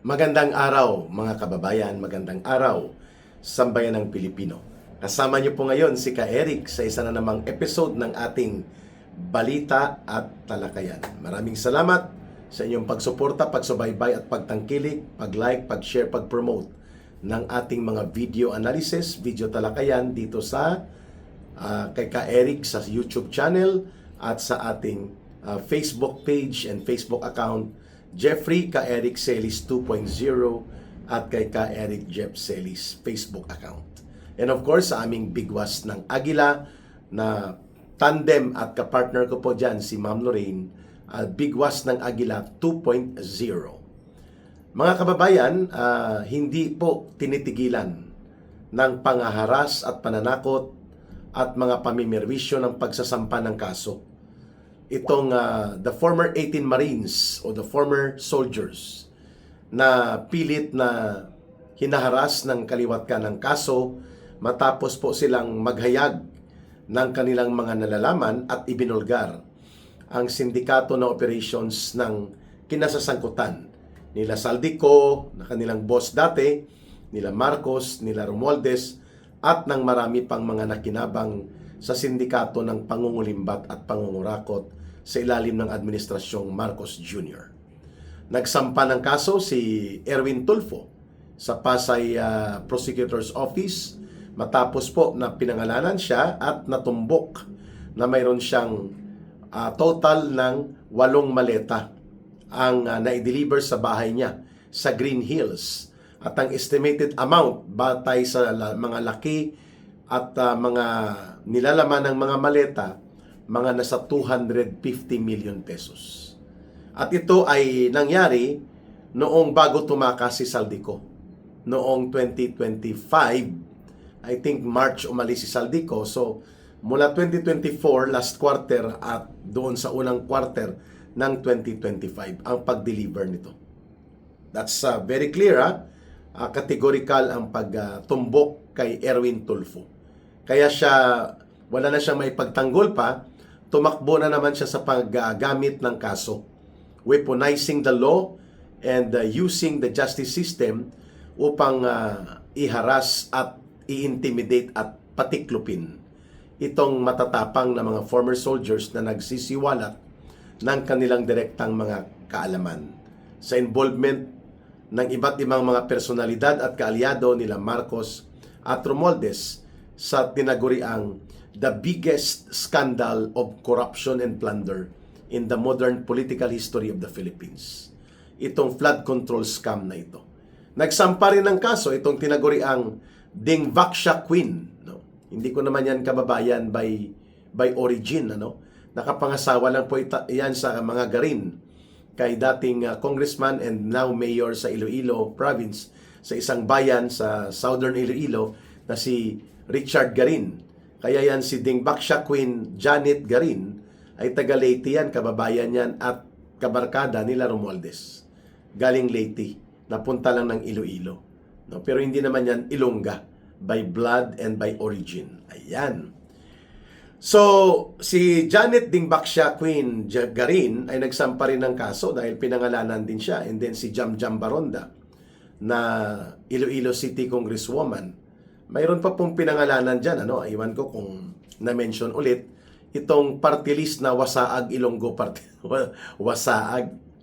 Magandang araw mga kababayan, magandang araw sambayan ng Pilipino. Kasama niyo po ngayon si Ka Eric sa isa na namang episode ng ating Balita at Talakayan. Maraming salamat sa inyong pagsuporta, pagsubaybay at pagtangkilik, pag-like, pag-share, pag-promote ng ating mga video analysis, video talakayan dito sa kay Ka Eric sa YouTube channel at sa ating Facebook page and Facebook account Jeffrey Ka Eric Celis 2.0 at kay Ka Eric Jeff Celis Facebook account. And of course, sa aming bigwas ng Agila na tandem at kapartner ko po dyan si Ma'am Lorraine, bigwas ng Agila 2.0. Mga kababayan, hindi po tinitigilan ng pangaharas at pananakot at mga pamimerwisyo ng pagsasampa ng kaso itong the former 18 Marines o the former soldiers na pilit na hinaharas ng kaliwat ka ng kaso matapos po silang maghayag ng kanilang mga nalalaman at ibinulgar ang sindikato na operations ng kinasasangkutan nila Saldico, na kanilang boss dati, nila Marcos, nila Romualdez at ng marami pang mga nakinabang sa sindikato ng pangungulimbat at pangungurakot sa ilalim ng Administrasyong Marcos Jr. Nagsampa ng kaso si Erwin Tulfo sa Pasay Prosecutor's Office matapos po na pinangalanan siya at natumbok na mayroon siyang total ng 8 maleta ang na-deliver sa bahay niya sa Green Hills. At ang estimated amount batay sa mga laki at mga nilalaman ng mga maleta, mga nasa 250 million pesos. At ito ay nangyari noong bago tumakas si Saldico. Noong 2025, I think March umalis si Saldico. So, mula 2024, last quarter at doon sa unang quarter ng 2025, ang pag-deliver nito. That's very clear, categorical ang pagtumbok kay Erwin Tulfo. Kaya siya, wala na siyang maipagtanggol pa, tumakbo na naman siya sa paggamit ng kaso, weaponizing the law and using the justice system upang iharas at i-intimidate at patiklupin itong matatapang na mga former soldiers na nagsisiwalat ng kanilang direktang mga kaalaman sa involvement ng iba't ibang mga personalidad at kaalyado nila Marcos at Romualdez sa tinaguriang the biggest scandal of corruption and plunder in the modern political history of the Philippines. Itong flood control scam na ito. Nagsampa rin ng kaso itong tinaguriang Dingvaxia Queen. No? Hindi ko naman yan kababayan by origin. Nakapangasawa lang po yan sa mga garin kay dating congressman and now mayor sa Iloilo province sa isang bayan sa southern Iloilo na si Richard Garin. Kaya yan si Dingvaxia Queen Janet Garin ay taga Leyte yan, kababayan yan at kabarkada nila Romualdez. Galing Leyte, napunta lang ng Iloilo. No? Pero hindi naman yan Ilongga by blood and by origin. Ayan. So, si Janet Dingvaxia Queen Garin ay nagsampa rin ng kaso dahil pinangalanan din siya. And then si Jam Baronda na Iloilo City Congresswoman. Mayroon pa pong pinangalanan dyan, iwan ko kung na-mention ulit, itong party list na Wasaag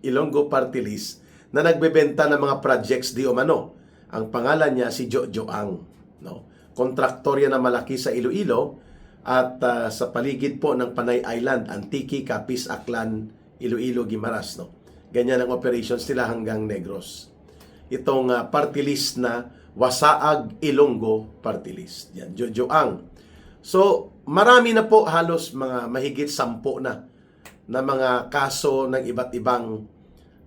Ilonggo Party List na nagbebenta ng mga projects di umano. Ang pangalan niya si Jojo Ang. Kontraktor yan na malaki sa Iloilo at sa paligid po ng Panay Island, Antique, Capiz, Aklan, Iloilo, Guimaras. Ganyan ang operations nila hanggang Negros. Itong party list na Wasaag Ilonggo Party List. Yan, Jojo Ang. So, marami na po halos mga mahigit 10 na mga kaso ng iba't ibang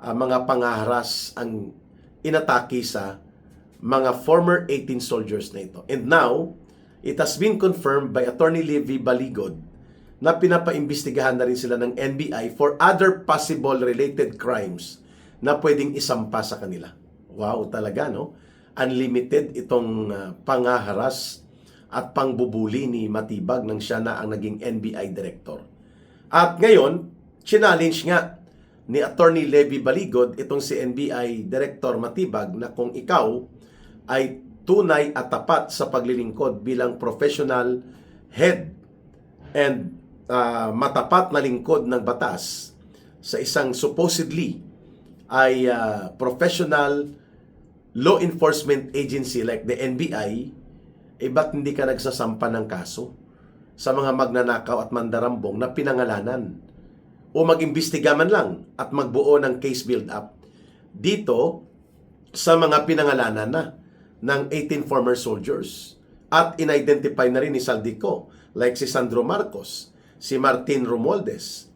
mga pangaharas ang inatake sa mga former 18 soldiers na ito. And now, it has been confirmed by Attorney Levi Baligod na pinapaimbestigahan na rin sila ng NBI for other possible related crimes na pwedeng isampa sa kanila. Wow, talaga, unlimited itong pangaharas at pangbubuli ni Matibag nang siya na ang naging NBI director. At ngayon, challenge nga ni Attorney Levy Baligod, itong si NBI Director Matibag, na kung ikaw ay tunay at tapat sa paglilingkod bilang professional head and matapat na lingkod ng batas sa isang supposedly ay professional law enforcement agency like the NBI, ba't hindi ka nagsasampa ng kaso sa mga magnanakaw at mandarambong na pinangalanan? O mag-imbestiga man lang at magbuo ng case build-up dito sa mga pinangalanan na ng 18 former soldiers. At in-identify na rin ni Saldico, like si Sandro Marcos, si Martin Romualdez,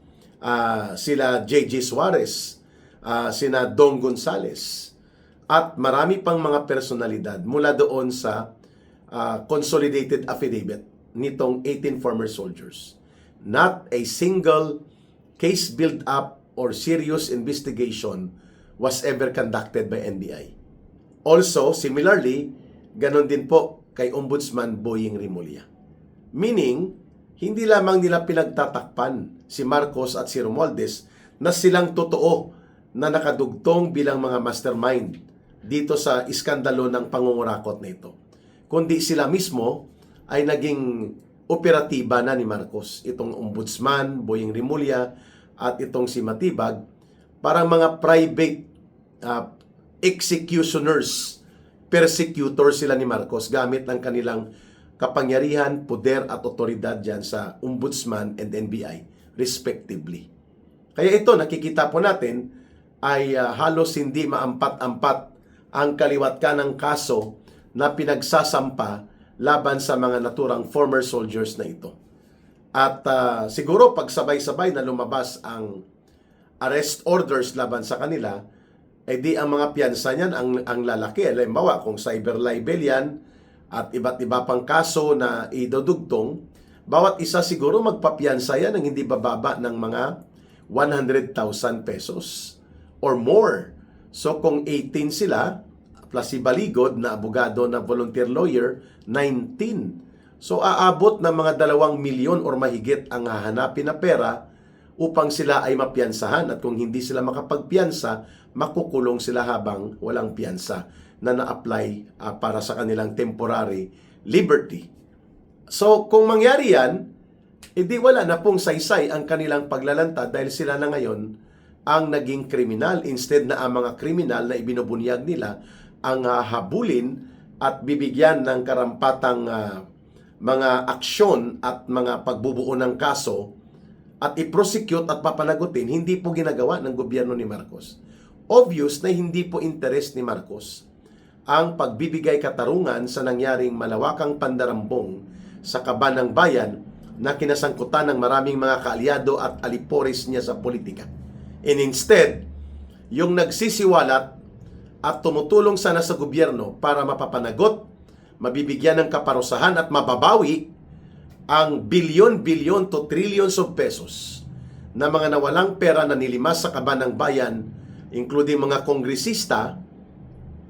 sila J.J. Suarez, sina Dong Gonzales, at marami pang mga personalidad mula doon sa consolidated affidavit nitong 18 former soldiers. Not a single case build-up or serious investigation was ever conducted by NBI. Also, similarly, ganon din po kay Ombudsman Boying Rimulya. Meaning, hindi lamang nila pinagtatakpan si Marcos at si Romualdez na silang totoo na nakadugtong bilang mga mastermind dito sa iskandalo ng pangungurakot na ito, kundi sila mismo ay naging operatiba na ni Marcos. Itong Ombudsman, Boying Rimulya, at itong si Matibag, parang mga private executioners, persecutors sila ni Marcos gamit ang kanilang kapangyarihan, poder at otoridad dyan sa Ombudsman and NBI, respectively. Kaya ito, nakikita po natin, ay halos hindi maampat-ampat ang kaliwat ka ng kaso na pinagsasampa laban sa mga naturang former soldiers na ito. At siguro pagsabay-sabay na lumabas ang arrest orders laban sa kanila, di ang mga piyansa niyan ang lalaki. Halimbawa, kung cyber libel yan at iba't iba pang kaso na idudugtong, bawat isa siguro magpapiyansa yan ng hindi bababa ng mga 100,000 pesos or more. So kung 18 sila, plus si Baligod na abogado na volunteer lawyer, 19. So aabot ng mga 2 milyon or mahigit ang hahanapin na pera upang sila ay mapiyansahan. At kung hindi sila makapagpiyansa, makukulong sila habang walang piyansa na na-apply para sa kanilang temporary liberty. So kung mangyari yan, edi wala na pong saysay ang kanilang paglalanta dahil sila na ngayon ang naging kriminal, instead na ang mga kriminal na ibinubunyag nila ang habulin at bibigyan ng karampatang mga aksyon at mga pagbubuo ng kaso at i-prosecute at papanagutin. Hindi po ginagawa ng gobyerno ni Marcos. Obvious na hindi po interes ni Marcos ang pagbibigay katarungan sa nangyaring malawakang pandarambong sa kaban ng bayan na kinasangkutan ng maraming mga kaalyado at alipores niya sa politika. And instead, yung nagsisiwalat at tumutulong sana sa gobyerno para mapapanagot, mabibigyan ng kaparusahan at mababawi ang bilyon-bilyon to trillions of pesos na mga nawalang pera na nilimas sa kaban ng bayan, including mga kongresista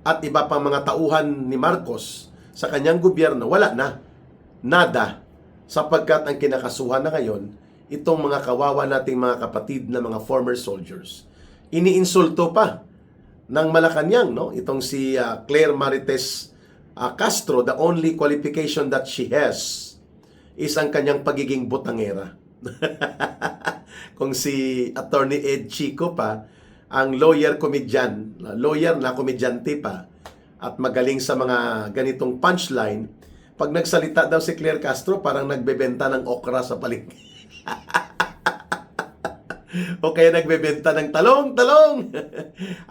at iba pang mga tauhan ni Marcos sa kanyang gobyerno, wala na. Nada. Sapagkat ang kinakasuhan na ngayon, itong mga kawawa nating mga kapatid na mga former soldiers. Iniinsulto pa ng Malacanang, no? Itong si Claire Marites Castro, the only qualification that she has is ang kanyang pagiging butangera. Kung si Attorney Ed Chico pa, ang lawyer na komedyante pa, at magaling sa mga ganitong punchline, pag nagsalita daw si Claire Castro, parang nagbebenta ng okra sa palengke. O kaya nagbebenta ng talong.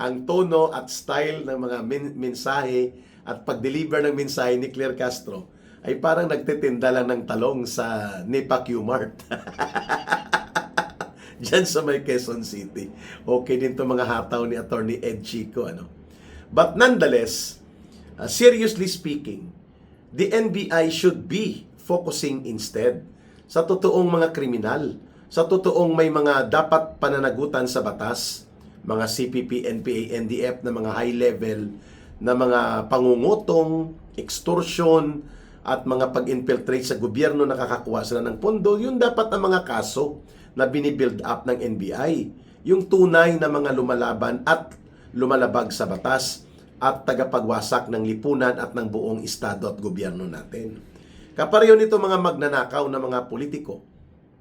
Ang tono at style ng mga mensahe at pag-deliver ng mensahe ni Claire Castro ay parang nagtitinda lang ng talong sa Nipa Q-Mart. Diyan sa may Quezon City. Okay din to mga hataw ni Attorney Ed Chico. But nonetheless, seriously speaking, the NBI should be focusing instead sa totoong mga kriminal, sa totoong may mga dapat pananagutan sa batas, mga CPP, NPA, NDF na mga high level na mga pangungutong, extortion, at mga pag-infiltrate sa gobyerno, nakakakuha sila ng pondo. Yun dapat ang mga kaso na binibuild up ng NBI. yung tunay na mga lumalaban at lumalabag sa batas at tagapagwasak ng lipunan at ng buong estado at gobyerno natin. Kapareho nito mga magnanakaw na mga politiko.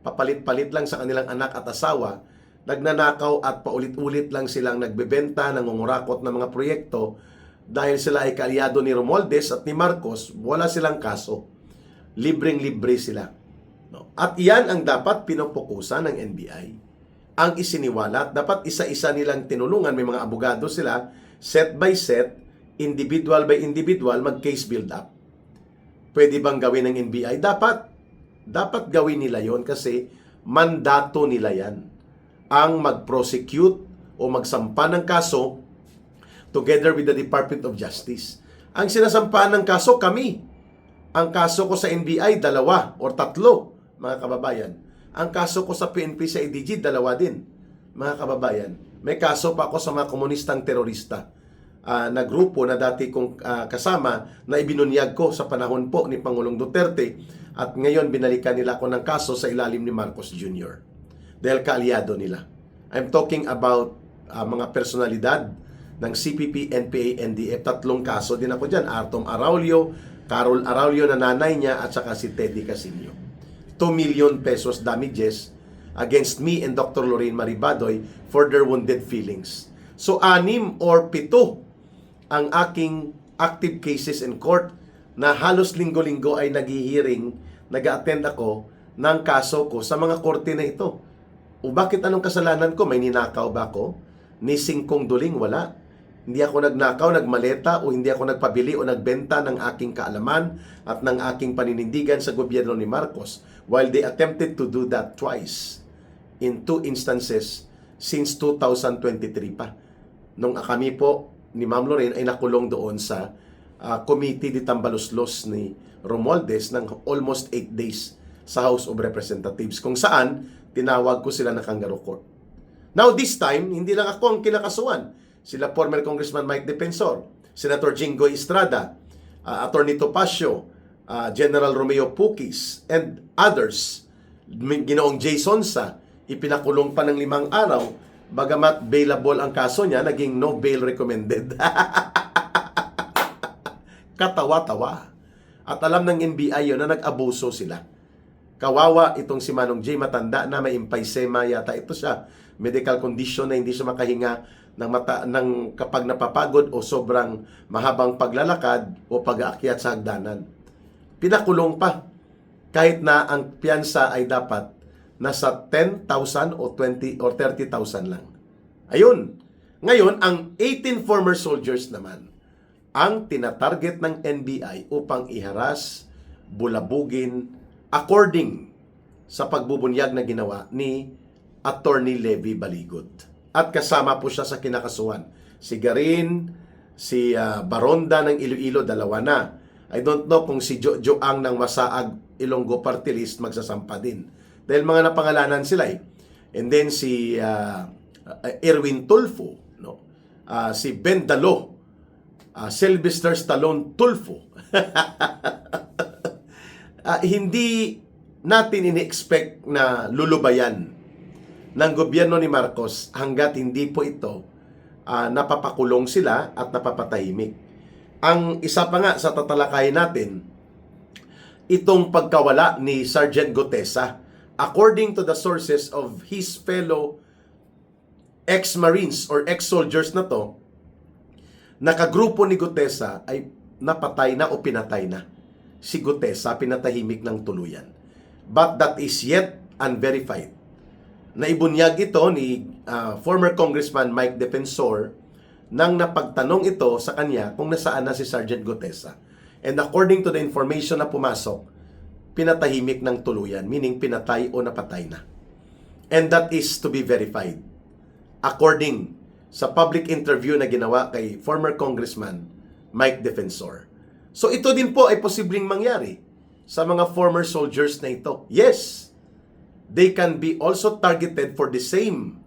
Papalit-palit lang sa kanilang anak at asawa, nagnanakaw at paulit-ulit lang silang nagbebenta, nangungurakot ng mga proyekto dahil sila ay kaalyado ni Romualdez at ni Marcos, wala silang kaso. Libreng-libre sila. No? At iyan ang dapat pinopokusan ng NBI. Ang isiniwalat, dapat isa-isa nilang tinulungan, may mga abogado sila, set by set, individual by individual, mag-case build up. Pwede bang gawin ng NBI? Dapat gawin nila yon kasi mandato nila yan. Ang mag-prosecute o magsampa ng kaso together with the Department of Justice. Ang sinasampaan ng kaso, kami. Ang kaso ko sa NBI, 2 o 3, mga kababayan. Ang kaso ko sa PNP sa IDG, 2 din, mga kababayan. May kaso pa ako sa mga komunistang terorista na grupo na dati kong kasama na ibinunyag ko sa panahon po ni Pangulong Duterte at ngayon binalikan nila ako ng kaso sa ilalim ni Marcos Jr. dahil kaalyado nila. I'm talking about mga personalidad ng CPP, NPA, NDF. 3 kaso din ako dyan. Artom Araulio, Carol Araulio na nanay niya at saka si Teddy Casino. 2 million pesos damages against me and Dr. Lorraine Maribadoy for their wounded feelings. So 6 or 7 ang aking active cases in court na halos linggo-linggo ay naghihiring, nag-attend ako ng kaso ko sa mga korte na ito. O bakit anong kasalanan ko? May ninakaw ba ako? Ni singkong duling? Wala. Hindi ako nagnakaw, nagmaleta, o hindi ako nagpabili o nagbenta ng aking kaalaman at ng aking paninindigan sa gobyerno ni Marcos, while they attempted to do that twice in 2 instances since 2023 pa. Nung kami po ni Ma'am Lorraine ay nakulong doon sa committee de Tambaluslos ni Romualdez ng almost 8 days sa House of Representatives, kung saan tinawag ko sila na kangaroo court. Now this time, hindi lang ako ang kinakasuhan. Sila former Congressman Mike Defensor, Senator Jinggoy Estrada, Attorney Topacio, General Romeo Pukis, and others. Ginoong Jason Sa, ipinakulong pa ng 5 araw, bagamat bailable ang kaso niya, naging no bail recommended. Katawa-tawa. At alam ng NBI yun na nag-abuso sila. Kawawa itong si Manong J, matanda na, may emphysema yata ito siya, medical condition na hindi siya makahinga ng kapag napapagod o sobrang mahabang paglalakad o pag-aakyat sa hagdanan. Pinakulong pa kahit na ang piyansa ay dapat nasa 10,000 o 20 or 30,000 lang. Ayun. Ngayon, ang 18 former soldiers naman ang tinatarget ng NBI upang iharas, bulabugin, according sa pagbubunyag na ginawa ni Attorney Levy Baligot. At kasama po siya sa kinakasuhan. Si Garin, si Baronda ng Iloilo, 2 na. I don't know kung si Jojo Ang ng Masaag Ilonggo Party List magsasampa din. Dahil mga napangalanan sila eh. And then si Erwin Tulfo, no? Si Ben Dalo, Sylvester Stallone Tulfo. Hindi natin ini-expect na lulubayan ng gobyerno ni Marcos hanggat hindi po ito napapakulong sila at napapatahimik. Ang isa pa nga sa tatalakayin natin, itong pagkawala ni Sergeant Gutesa. According to the sources of his fellow ex-Marines or ex-soldiers na to, nakagrupo ni Gutesa ay napatay na o pinatay na. Si Gutesa pinatahimik ng tuluyan. But that is yet unverified. Naibunyag ito ni former Congressman Mike Defensor nang napagtanong ito sa kanya kung nasaan na si Sergeant Gutesa. And according to the information na pumasok, pinatahimik ng tuluyan, meaning pinatay o napatay na. And that is to be verified. According sa public interview na ginawa kay former Congressman Mike Defensor. So ito din po ay posibleng mangyari sa mga former soldiers na ito. Yes, they can be also targeted for the same.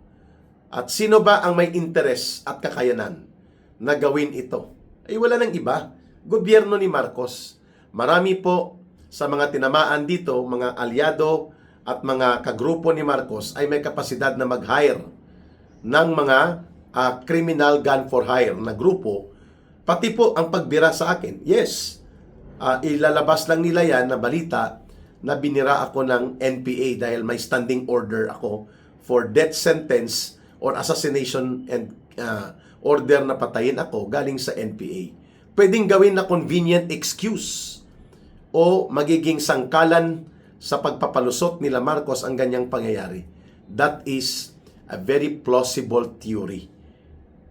At sino ba ang may interes at kakayanan na gawin ito? Ay wala nang iba. Gobyerno ni Marcos. Marami po sa mga tinamaan dito, mga alyado at mga kagrupo ni Marcos ay may kapasidad na mag-hire ng mga criminal gun for hire na grupo, pati po ang pagbira sa akin. Yes, ilalabas lang nila yan na balita na binira ako ng NPA dahil may standing order ako for death sentence or assassination and order na patayin ako galing sa NPA. Pwedeng gawin na convenient excuse o magiging sangkalan sa pagpapalusot nila Marcos ang ganyang pangyayari. That is a very plausible theory.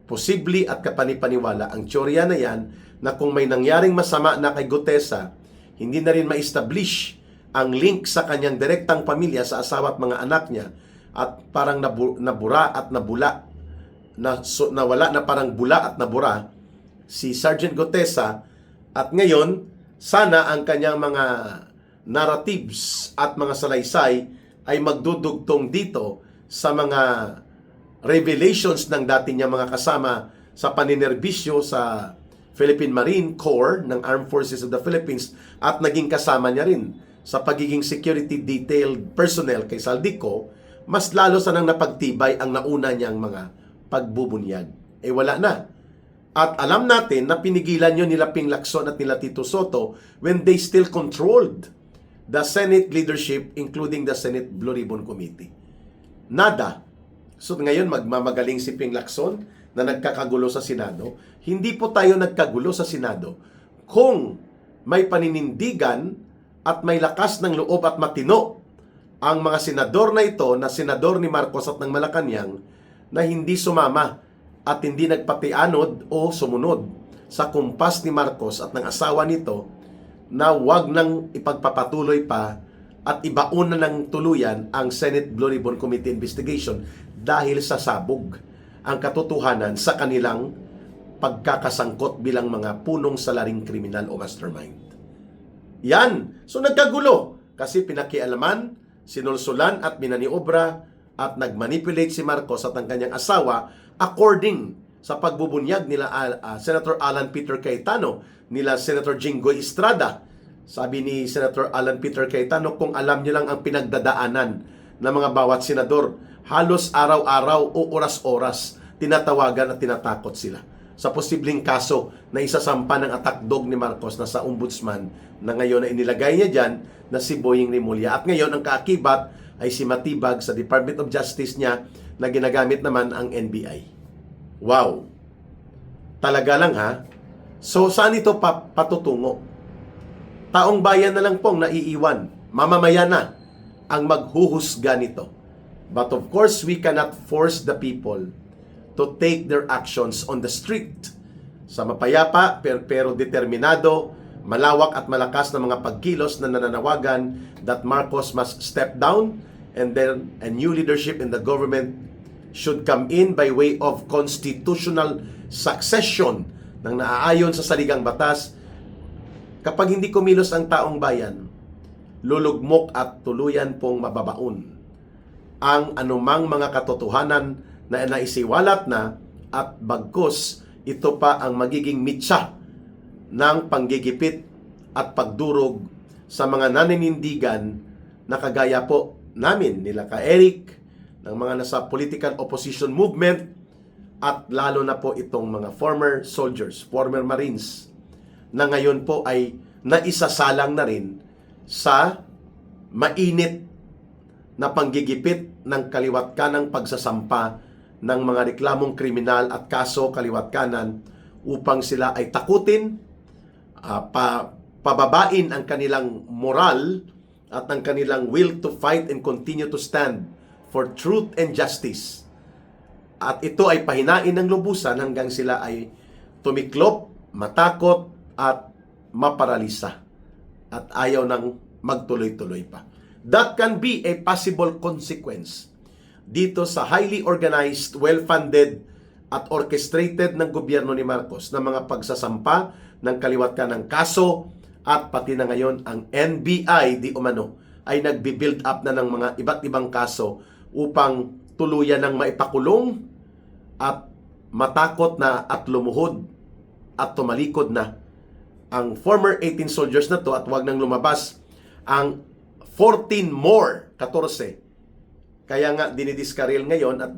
Posible at kapanipaniwala ang teorya na yan na kung may nangyaring masama na kay Gutesa, hindi na rin ma-establish ang link sa kanyang direktang pamilya sa asawa at mga anak niya at parang nabura at nabula, nawala na parang bula at nabura si Sergeant Gutesa, at ngayon sana ang kanyang mga narratives at mga salaysay ay magdudugtong dito sa mga revelations ng dati niya mga kasama sa paninerbisyo sa Philippine Marine Corps ng Armed Forces of the Philippines at naging kasama niya rin sa pagiging security detailed personnel kay Saldico. Mas lalo sanang napagtibay ang nauna niyang mga pagbubunyag. Wala na. At alam natin na pinigilan yun nila Ping Lacson at nila Tito Soto when they still controlled the Senate leadership, including the Senate Blue Ribbon Committee. Nada. So ngayon magmamagaling si Ping Lacson na nagkakagulo sa Senado. Hindi po tayo nagkagulo sa Senado kung may paninindigan at may lakas ng loob at matino ang mga senador na ito, na senador ni Marcos at ng Malacanang, na hindi sumama at hindi nagpatianod o sumunod sa kumpas ni Marcos at ng asawa nito na wag nang ipagpapatuloy pa at ibaon na ng tuluyan ang Senate Blue Ribbon Committee investigation dahil sa sabog ang katotohanan sa kanilang pagkakasangkot bilang mga punong salaring kriminal o mastermind. Yan. So nagkagulo kasi pinakialaman, sinulsulan at minaniobra at nagmanipulate si Marcos at ang kanyang asawa according sa pagbubunyag nila Senator Alan Peter Cayetano, nila Senator Jinggoy Estrada. Sabi ni Senator Alan Peter Cayetano, kung alam niyo lang ang pinagdadaanan ng mga bawat senador, halos araw-araw o oras-oras tinatawagan at tinatakot sila sa posibleng kaso na isasampa ng attack dog ni Marcos na sa ombudsman na ngayon na inilagay niya dyan na si Boying Rimulya. At ngayon ang kaakibat ay si Matibag sa Department of Justice niya na ginagamit naman ang NBI. Wow! Talaga lang ha? So saan ito patutungo? Taong bayan na lang pong naiiwan. Mamamayan na ang maghuhusga nito. But of course, we cannot force the people to take their actions on the street. Sa mapayapa pero determinado, malawak at malakas na mga pagkilos na nananawagan that Marcos must step down and then a new leadership in the government should come in by way of constitutional succession ng naaayon sa saligang batas. Kapag hindi kumilos ang taong bayan, lulugmok at tuluyan pong mababaon ang anumang mga katotohanan na naisiwalat na, at bagkus ito pa ang magiging mitsa ng panggigipit at pagdurog sa mga naninindigan na kagaya po namin, nila ka Eric, ng mga nasa political opposition movement, at lalo na po itong mga former soldiers, former Marines, na ngayon po ay naisasalang na rin sa mainit na panggigipit ng kaliwat kanang pagsasampa ng mga reklamong kriminal at kaso kaliwat kanan upang sila ay takutin, pababain ang kanilang moral at ang kanilang will to fight and continue to stand for truth and justice. At ito ay pahinain ng lubusan hanggang sila ay tumiklop, matakot at maparalisa at ayaw nang magtuloy-tuloy pa. That can be a possible consequence dito sa highly organized, well-funded at orchestrated ng gobyerno ni Marcos na mga pagsasampa ng kaliwat kanang kaso, at pati na ngayon ang NBI di umano ay nagbi-build up na ng mga iba't ibang kaso upang tuluyan ng maipakulong at matakot na at lumuhod at tumalikod na ang former 18 soldiers na to, at wag nang lumabas ang 14 more, 14. Kaya nga dinidiskaril ngayon at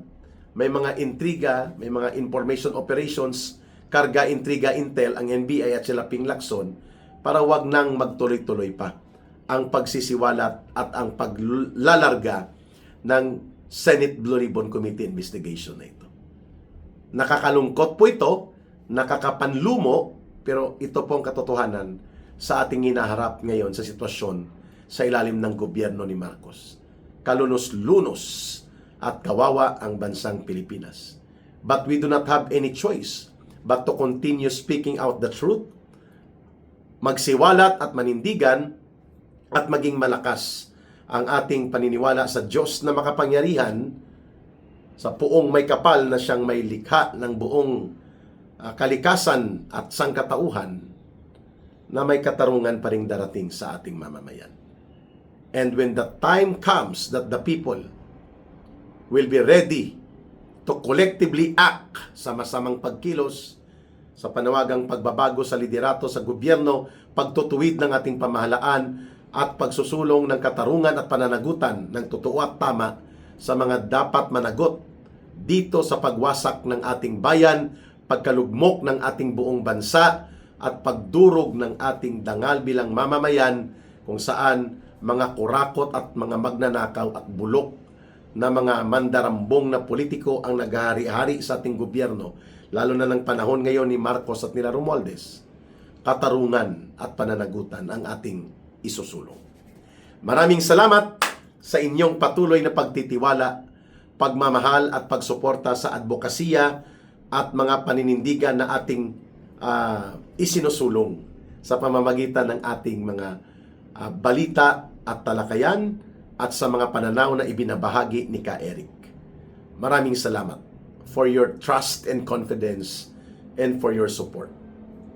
may mga intriga, may mga information operations, karga, intriga, intel, ang NBI at sila Ping Lacson para wag nang magtuloy-tuloy pa ang pagsisiwalat at ang paglalarga ng Senate Blue Ribbon Committee investigation na ito. Nakakalungkot po ito, nakakapanlumo, pero ito po ang katotohanan sa ating hinaharap ngayon sa sitwasyon sa ilalim ng gobyerno ni Marcos. Kalunos-lunos at kawawa ang bansang Pilipinas. But we do not have any choice but to continue speaking out the truth, magsiwalat at manindigan, at maging malakas ang ating paniniwala sa Diyos na makapangyarihan, sa Poong may kapal na siyang may likha ng buong kalikasan at sangkatauhan, na may katarungan pa ring darating sa ating mamamayan. And when the time comes that the people will be ready to collectively act sa masamang pagkilos, sa panawagang pagbabago sa liderato sa gobyerno, pagtutuwid ng ating pamahalaan, at pagsusulong ng katarungan at pananagutan ng totoo at tama sa mga dapat managot dito sa pagwasak ng ating bayan, pagkalugmok ng ating buong bansa, at pagdurog ng ating dangal bilang mamamayan, kung saan mga kurakot at mga magnanakaw at bulok na mga mandarambong na politiko ang naghahari-hari sa ating gobyerno, lalo na ng panahon ngayon ni Marcos at nila Romualdez. Katarungan at pananagutan ang ating isusulong. Maraming salamat sa inyong patuloy na pagtitiwala, pagmamahal at pagsuporta sa advokasya at mga paninindigan na ating isinusulong sa pamamagitan ng ating mga balita at talakayan at sa mga pananaw na ibinabahagi ni Ka Eric. Maraming salamat for your trust and confidence and for your support.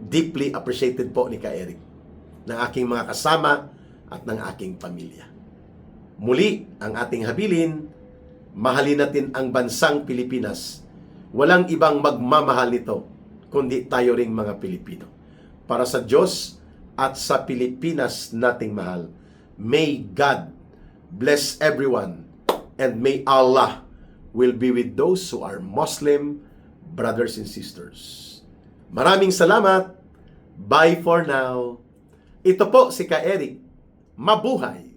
Deeply appreciated po ni Ka Eric, ng aking mga kasama at ng aking pamilya. Muli ang ating habilin, mahalin natin ang bansang Pilipinas. Walang ibang magmamahal nito, kundi tayo ring mga Pilipino. Para sa Diyos at sa Pilipinas nating mahal, may God bless everyone, and may Allah will be with those who are Muslim brothers and sisters. Maraming salamat. Bye for now. Ito po si Ka Eric. Mabuhay!